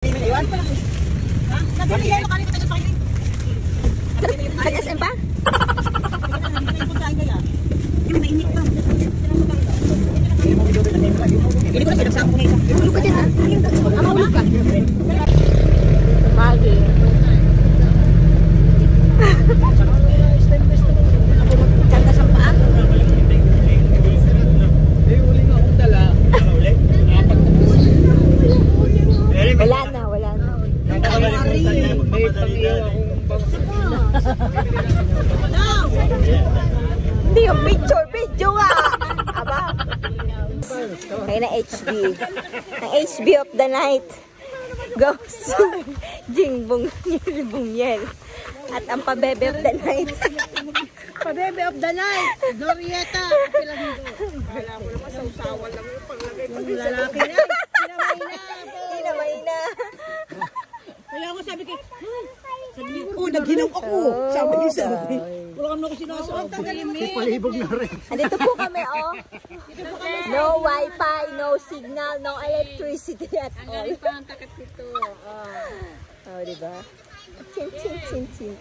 Sa SM pa? Hindi ko na sinasama ko na ito. Tulog ka dyan ha? Tulog ka. Magi. Karga sa paa? Uli nga akong dala. Wala na. May pag-iyaw akong Hindi yung video nga. Aba. Kaya na HB. Ang HB of the night goes to Jingbong Bungyel. At ang pabebe of the night. Pabebe of the night. Dorieta. Wala mo naman sa usawan lang yung paglagay. Lalaki na. Kinamay na. Kaya ako sabi ko, naghinaw ako. Sabi niya sa akin. Wala kami ako sinasabi. palibog na rin. Andito po kami, oh. No wifi, no signal, no electricity at all. Ang pa ang takat dito. Oh, diba? Chin.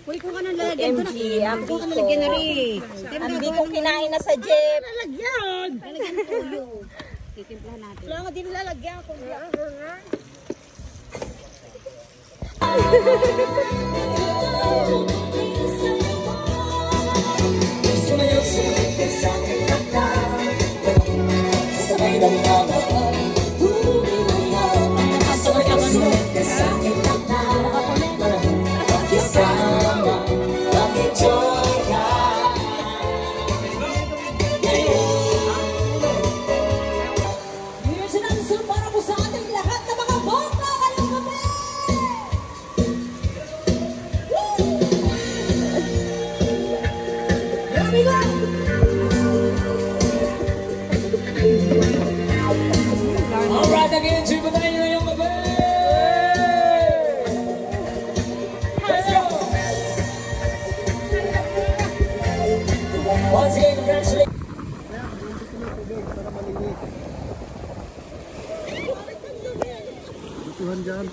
Huli ko ka ng lalagyan doon. MG, ang Huli ko ka ng lalagyan na rin. Ang bikong kinain na sa jeep. Lalagyan! Lalagyan ng tuyo. Titimplahan natin. Wala nga din lalagyan. Kung Tuhan dyan.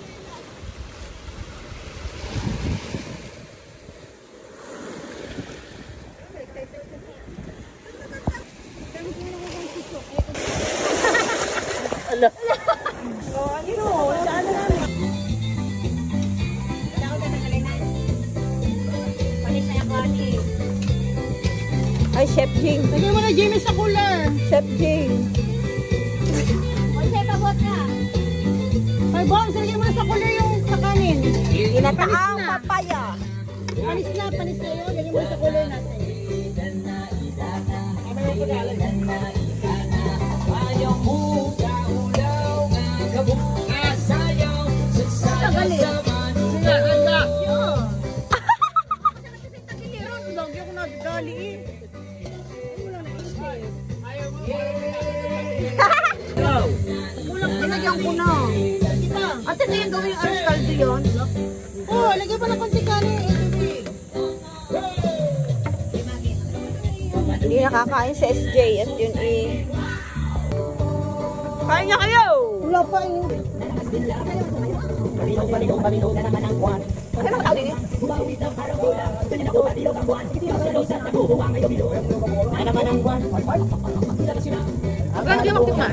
Ala. Ay, Chef Jing. lagyan mo na Jamie sa cooler. Chef Jing. Ay, Bongs, lagyan mo na sa cooler yung sa kanin. Ginataang papaya. Panis na yun. Lagyan mo na sa cooler natin. Nilagyan ko na. Ate, na yung gawin yung arroz caldo yun? Oh, lagyan pa ng konti kanin. Hindi nakakain sa SJ at yun Kain niya kayo! Wala pa yun. Ano ba tawag din yun? Hanggang di makinig na.